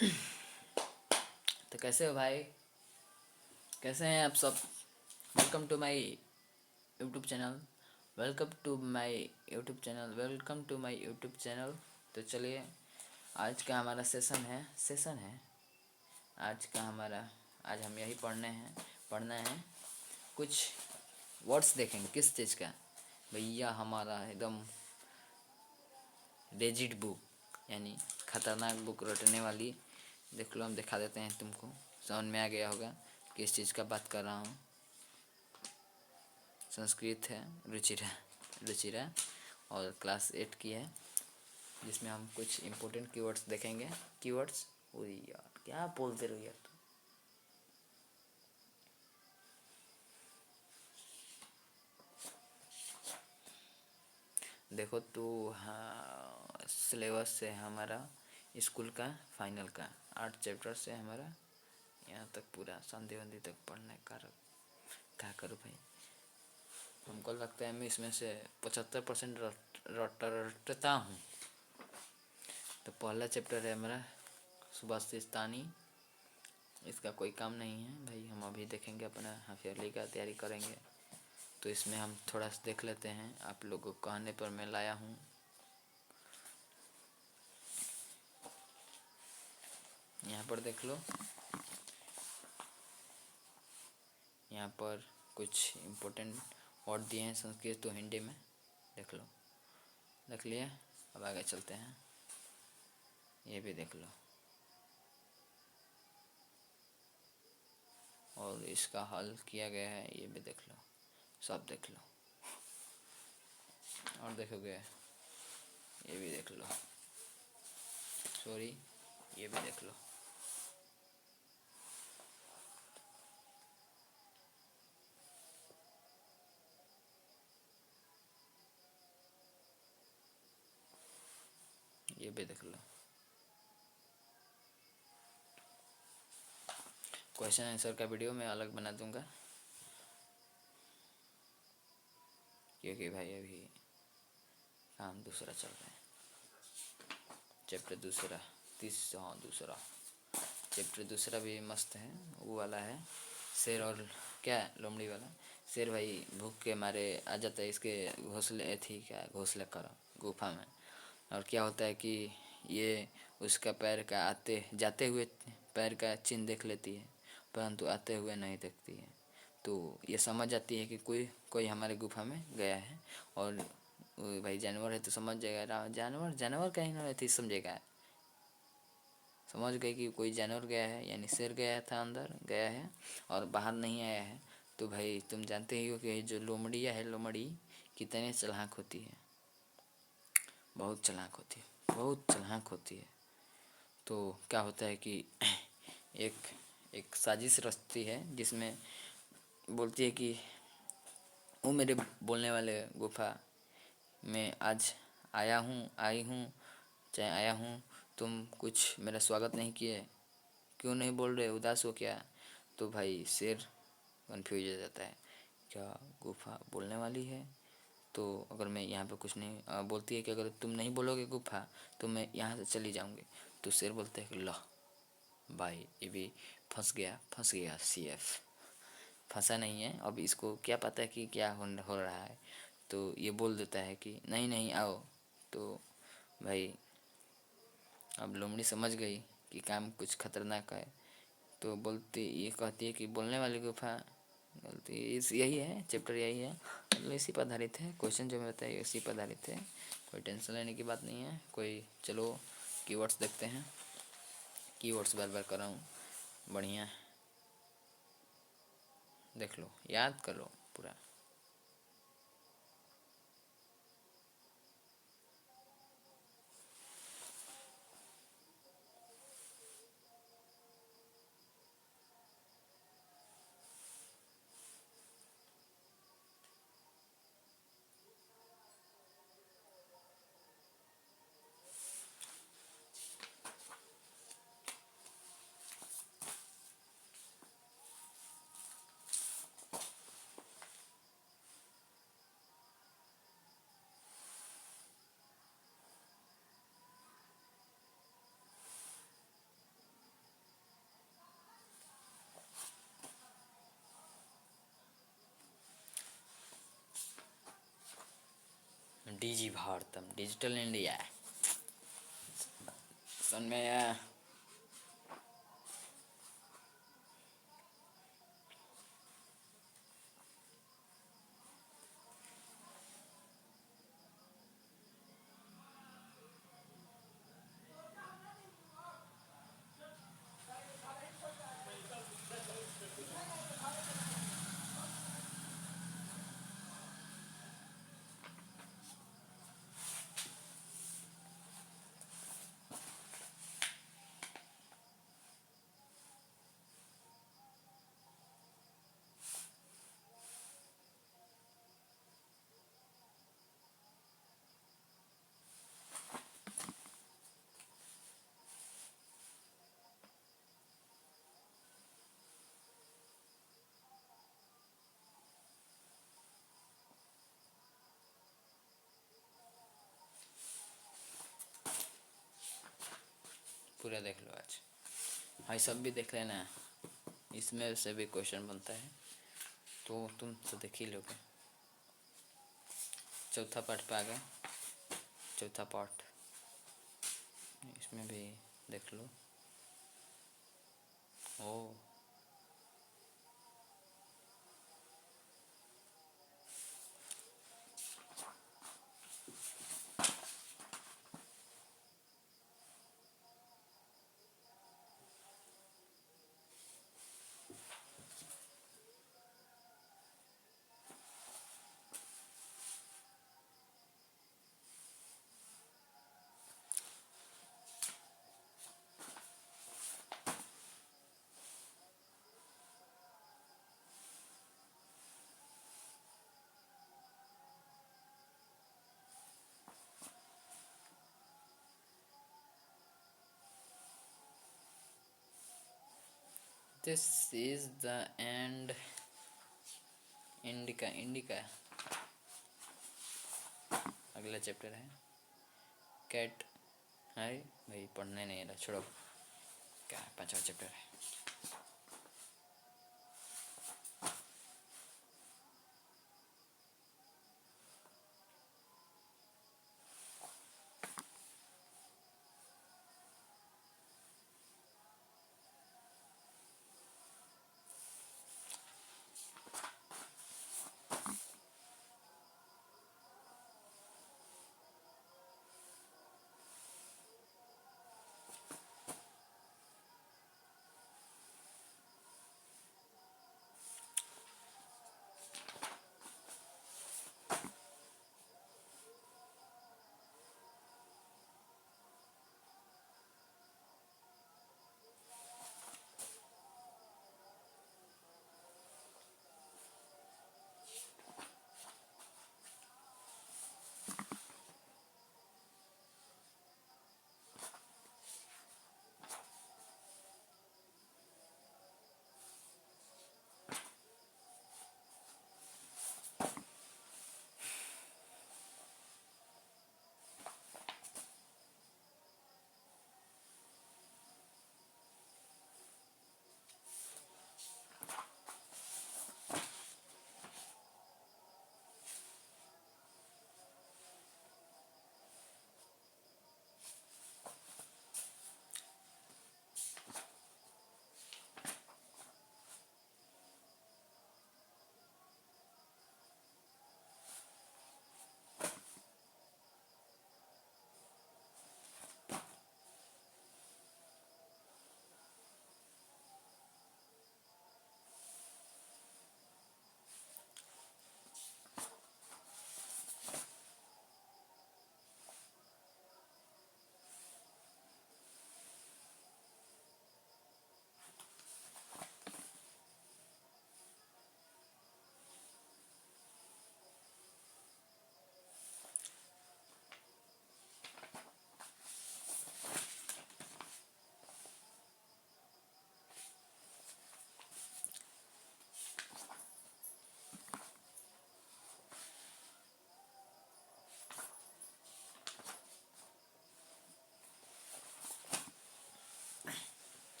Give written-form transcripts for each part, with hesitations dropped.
तो कैसे हो भाई? कैसे हैं आप सब? Welcome to my YouTube channel. Welcome to my YouTube channel. Welcome to my YouTube channel. तो चलिए, आज का हमारा सेशन है आज का हमारा। आज हम यही पढ़ना है कुछ वर्ड्स देखेंगे। किस चीज़ का? भैया हमारा एकदम रेजिड बुक, यानी खतरनाक बुक रटने वाली। देख लो, हम दिखा देते हैं तुमको, समझ में आ गया होगा किस चीज़ का बात कर रहा हूँ। संस्कृत है, रुचिरा और क्लास 8 की है, जिसमें हम कुछ इम्पोर्टेंट कीवर्ड्स देखेंगे। कीवर्ड्स, ओ यार क्या बोलते रहो यार तुम। देखो तो, हाँ, सिलेबस से हमारा स्कूल का फाइनल का 8 चैप्टर से हमारा यहाँ तक पूरा संधि वंधि तक पढ़ने का। क्या करूँ भाई, हमको लगता है मैं इसमें से 75% रटता हूँ। तो पहला चैप्टर है हमारा सुभाषिस्तानी। इसका कोई काम नहीं है भाई, हम अभी देखेंगे, अपना हाफ ईयरली का तैयारी करेंगे। तो इसमें हम थोड़ा सा देख लेते हैं, आप लोगों को कहने पर मैं लाया हूँ। यहाँ पर देख लो, यहाँ पर कुछ इम्पोर्टेंट वर्ड दिए हैं, संस्कृत तो हिंदी में। देख लो, देख लिया। अब आगे चलते हैं, ये भी देख लो, और इसका हल किया गया है, ये भी देख लो, सब देख लो। और देखोगे, ये भी देख लो, सॉरी, ये भी देख लो। ये भी देख लो। क्वेश्चन आंसर का वीडियो मैं अलग बना दूंगा, क्योंकि भाई अभी काम दूसरा चल रहा है। चैप्टर दूसरा, दूसरा चैप्टर दूसरा भी मस्त है। वो वाला है शेर और क्या, लोमड़ी वाला। शेर भाई भूख के मारे आ जाता है इसके घोंसले, थी क्या, घोंसले कर गुफा में। और क्या होता है कि ये उसका पैर का आते जाते हुए पैर का चिन्ह देख लेती है, परंतु आते हुए नहीं देखती है। तो ये समझ जाती है कि कोई कोई हमारे गुफा में गया है। और भाई जानवर है तो समझ जाएगा, जानवर जानवर कहीं ना थी, समझेगा, समझ गए कि कोई जानवर गया है, यानी शेर गया था, अंदर गया है और बाहर नहीं आया है। तो भाई तुम जानते ही हो कि जो लोमड़िया है, लोमड़ी कितने चालाक होती है, बहुत चालाक होती है, बहुत चालाक होती है। तो क्या होता है कि एक एक साजिश रचती है, जिसमें बोलती है कि वो मेरे बोलने वाले गुफा में आज आई हूँ, चाहे आया हूँ, तुम कुछ मेरा स्वागत नहीं किए, क्यों नहीं बोल रहे, उदास हो क्या? तो भाई शेर कन्फ्यूज हो जाता है, क्या गुफा बोलने वाली है? तो अगर मैं यहाँ पे कुछ नहीं बोलती है कि अगर तुम नहीं बोलोगे गुफा तो मैं यहाँ से चली जाऊँगी। तो शेर बोलते हैं कि लो भाई, ये भी फंस गया CF। फंसा नहीं है, अब इसको क्या पता है कि क्या हो रहा है। तो ये बोल देता है कि नहीं नहीं आओ। तो भाई अब लोमड़ी समझ गई कि काम कुछ खतरनाक है। तो बोलती, ये कहती है कि बोलने वाली गुफा, बोलती इस यही है, चैप्टर यही है, मतलब इसी पर आधारित है। क्वेश्चन जो मैं बताया इसी पर आधारित है, कोई टेंशन लेने की बात नहीं है कोई। चलो कीवर्ड्स देखते हैं, कीवर्ड्स बार बार कर रहा हूँ, बढ़िया देख लो, याद कर लो पूरा। डीजी भारतम, डिजिटल इंडिया। सन में आया। पूरा देख लो आज। हाँ सब भी देख लेना, इसमें से भी क्वेश्चन बनता है तो तुम तो देख ही लोगे। चौथा पार्ट पे आ गए, चौथा पार्ट इसमें भी देख लो। Oh this is the end. Indica, Indica अगला चैप्टर है। कैट है भाई, पढ़ने नहीं रहा, छोड़ो। क्या पांचवा चैप्टर है।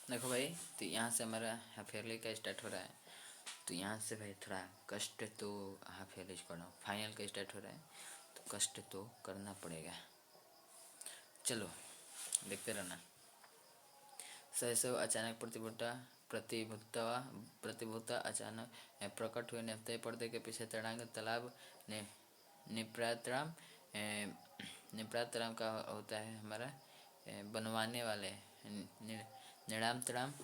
देखो भाई, तो यहाँ से हमारा हाफ ईयरली का स्टार्ट हो रहा है। तो यहाँ से भाई थोड़ा कष्ट तो हाफ ईयरली पढ़ो, फाइनल का स्टार्ट हो रहा है। तो कष्ट तो करना पड़ेगा। चलो देखते रहना। सहसव अचानक प्रतिभूता अचानक प्रकट हुए, नेपथ्य पर्दे के पीछे तड़ांग तालाब निप्रातराम। निप्रातराम का होता है हमारा बनवाने वाले, निराम तराम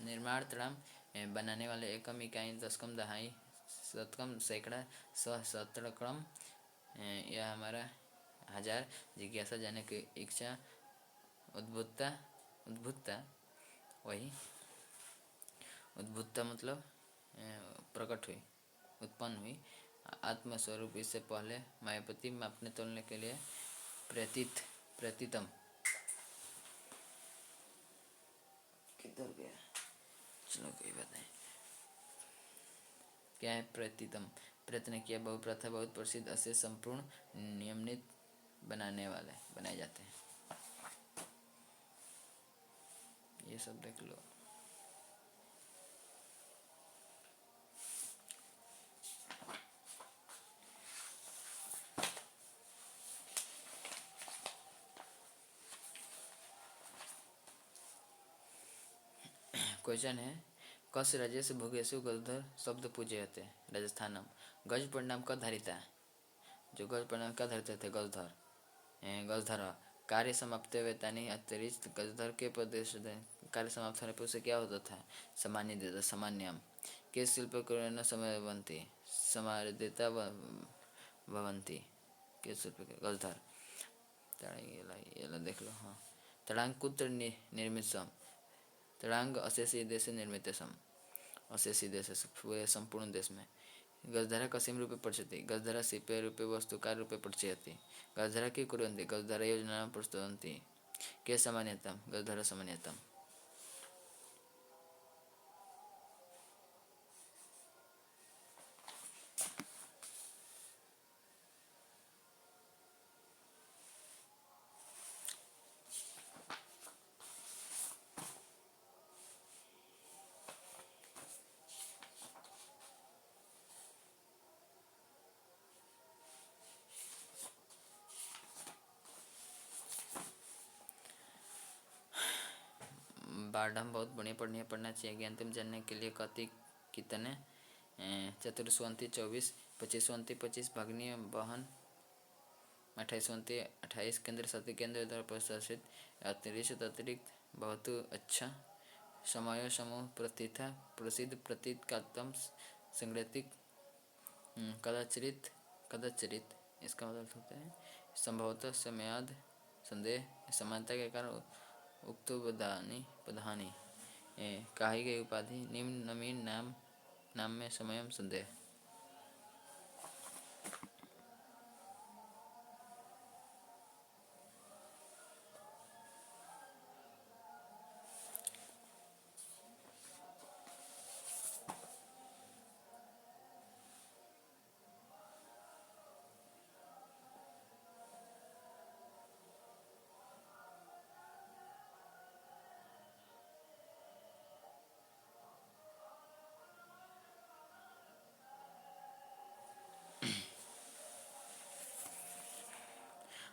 निर्माण तराम बनाने वाले, एकम इकाई, दशकम दहाई, शतकम सैकड़ा, सहस्त्रकम यह हमारा हजार, जिज्ञासा जाने की इच्छा, उद्भुतता उद्भुतता वही उद्भुतता मतलब प्रकट हुई, उत्पन्न हुई। आत्मस्वरूप इससे पहले मायापति मापने तोलने के लिए प्रतीतम किधर गया, चलो कोई बात नहीं। क्या है प्रतीतम? प्रयत्न किया, बहुप्रथा, बहुत प्रसिद्ध, असे संपूर्ण, नियमित, बनाने वाले, बनाए जाते हैं। ये सब देख लो। क्वेश्चन है, कस राजेश भोगेशु गजधर शब्द पूजे थे राजस्थानम। गज परिणाम का धारिता, जो गज परिणाम का धारिता थे गजधर, गजधर कार्य समाप्त वेतानी अतिरिक्त, गजधर के प्रदेश कार्य समाप्त होने पर उसे क्या होता था? सामान्य देता, सामान्यम के शिल्प न समय बनती, समारदेता भवंती के शिल्प गजधर। ये देख लो। हाँ, तड़ांग कुत्र निर्मित सम, तड़ांग अशेषी देश निर्मित सम, अशेषी देश पूरे संपूर्ण देश में। गजधरा कसिम रूपे पठ्यते, गजधरा शिल्पे रूपे वस्तुकार रूपे पठ्यते, गजधरा की कुर्वन्ति, गजधरा योजना प्रस्तुवन्ति, के सामान्यतम, गजधरा सामान्यतम। बारडम बहुत बढ़िया पढ़ना चाहिए। ज्ञानतम जानने के लिए कति कितने चतुर्स्वंती 24, 25स्वंती 25, भग्नी बहन 28स्वंती 28, केंद्र सती केंद्र द्वारा प्रशासित, अतिरिक्त बहुत अच्छा, समय समूह प्रतिथा प्रसिद्ध, प्रतीत कातम संगृतिक, कदाचरित इसका मतलब होता है संभवतः समयाद संदेह, समानता के कारण उक्त पदानी कही गई उपाधि, निम्न नवीन नाम में समयम संदेह।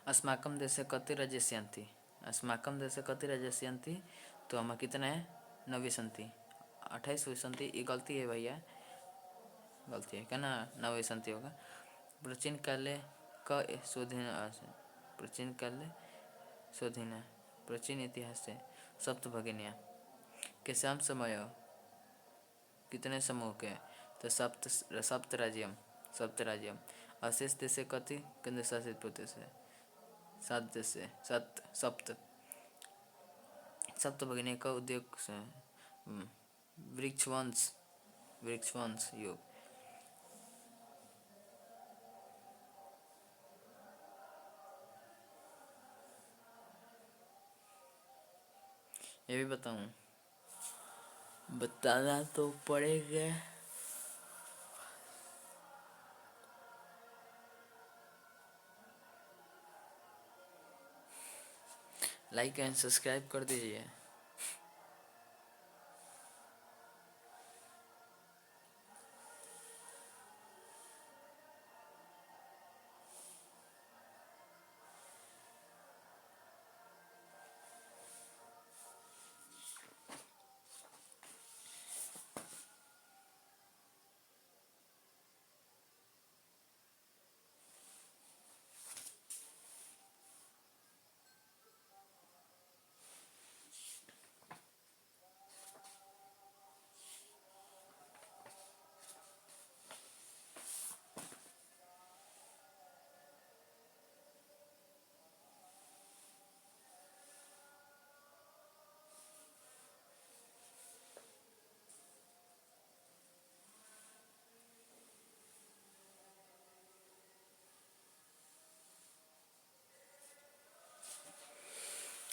अस्माकम देशे कति राज्यस्यन्ति, अस्माकम देशे कति राज्यस्यन्ति, तो हम कितने हैं? 90 संति, 28 संति। ये गलती है भैया, गलती है क्या ना, 90 संति होगा। प्राचीन काले क शोधीन, प्राचीन काले शोधीन, प्राचीन इतिहास से सप्त भगिनिया के शाम समय कितने समूह के? तो सप्त राज्यम। अशेष देशे कति केंद्र शासित प्रदेश है? 7 देश से, सप्त भगिनी का उद्योग से वृक्षवंश योग। ये भी बताऊं? बताना तो पड़ेगा। लाइक एंड सब्सक्राइब कर दीजिए।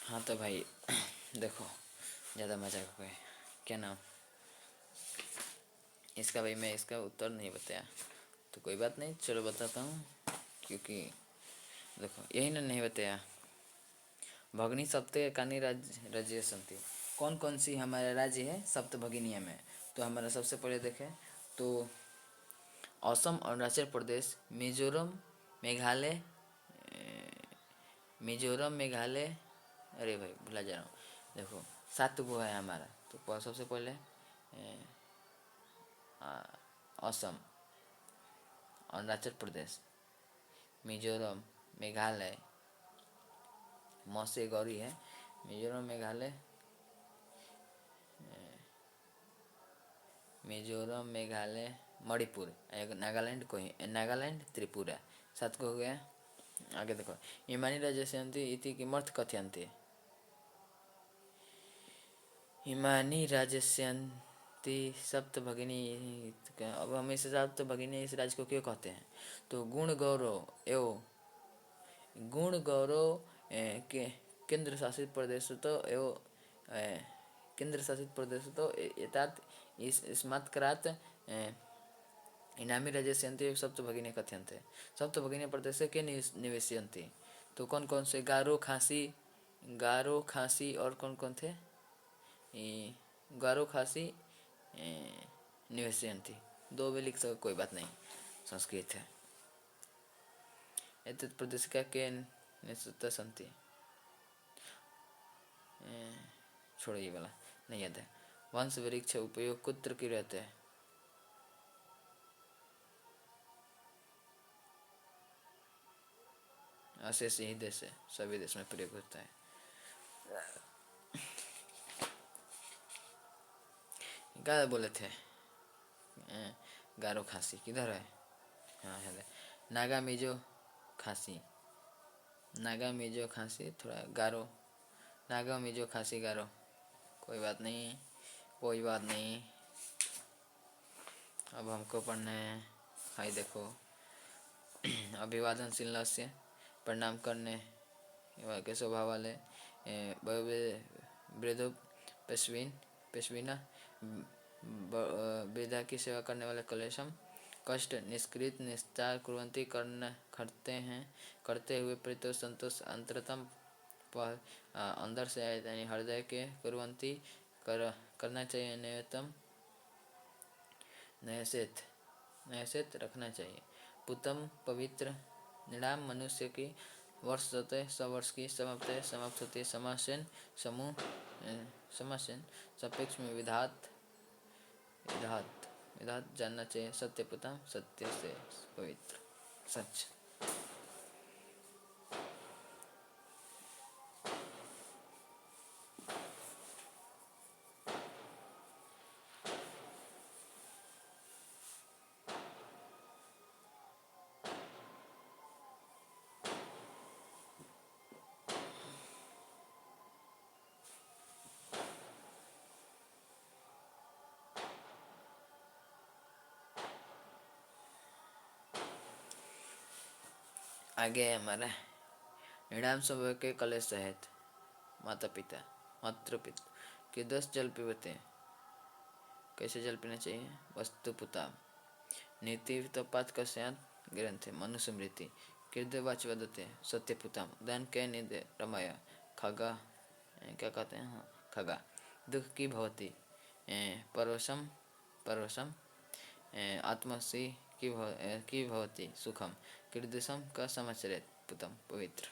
हाँ तो भाई देखो, ज़्यादा मजाक हो गए। क्या नाम इसका? भाई मैं इसका उत्तर नहीं बताया तो कोई बात नहीं, चलो बताता हूँ। क्योंकि देखो यही ना नहीं बताया। भगनी सप्त कानी राज्य संति, कौन कौन सी हमारा राज्य है सप्त भगिनिया में? तो हमारा सबसे पहले देखें तो असम, अरुणाचल प्रदेश, मिजोरम, मेघालय, मिजोरम, मेघालय, अरे भाई भुला जा रहा हूँ। देखो 7 गो है हमारा। तो सबसे पहले असम, अरुणाचल प्रदेश, मिजोरम, मेघालय, मौसे गौरी है, मिजोरम, मेघालय, मिजोरम, मेघालय, मणिपुर, नागालैंड कोई, नागालैंड, त्रिपुरा, 7 को हो गया। आगे देखो, इमानी राजस्यन्ति इति किमर्थ कथयन्ति? इमानी राजस्यन्ति सप्त भगिनी। अब हम इस सप्त भगिनी इस राज्य को क्यों कहते हैं? तो गुण गौरव एवं के केंद्र शासित प्रदेश तो एवं केंद्र शासित प्रदेश तो एतात इस्मात्करात् इनामी राजस्यन्ति सप्त भगिनी कथ्यन्ते। सप्त भगिनी प्रदेश के निवेश्यन्ति। तो कौन कौन से? गारो, खासी और कौन कौन थे? गारो, खासी, निवेश्यन्ति। 2 भी लिख सको, कोई बात नहीं, संस्कृत है। एतत् प्रदेश का के निश्चित संति, छोड़ो ये वाला नहीं याद है। वंश वृक्ष उपयोग कुत्र की रहते हैं? अशेष यही देश है, सभी देश में प्रयोग होता है। क्या बोले थे? गारो, खासी किधर है? हाँ है। नागा, मिजो, खासी, नागा, मिजो, खासी, थोड़ा गारो, नागा, मिजो, खासी, गारो, कोई बात नहीं, कोई बात नहीं। अब हमको पढ़ना है। हाय देखो, अभिवादनशील से प्रणाम करने के स्वभाव वाले वृद्धो पेशवीना वृद्धा की सेवा करने वाले कलेशम कष्ट निष्कृत निस्तार कुर्वन्ति करते हैं, करते हुए परितोष संतोष अंतरतम अंदर से यानी हृदय के कुर्वन्ति करना चाहिए। न्यूनतम नयसेत रखना चाहिए। पुतम पवित्र निराम मनुष्य की वर्ष होते सवर्ष की समाप्त होती है। समासेन सापेक्ष में विधात जानना चाहिए। सत्य पुतम, सत्य से पवित्र, सच। आगे है हमारा निराम स्वभाव के कलेश सहित माता पिता के 10 जल पीवते। कैसे जल पीना चाहिए? वस्तु पुता नीति तपात कस्यात ग्रंथे मनुस्मृति कीर्दवाच वदते सत्य पुता दान के निदे रमाया खगा, क्या कहते हैं? हाँ, खगा दुख की भवती परवशम परवशम आत्मसी की भवती सुखम कीर्दशम का समाचरित पुतम, पवित्र।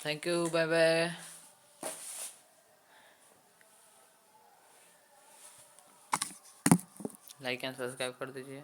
Thank you, bye bye. Like and subscribe कर दीजिए।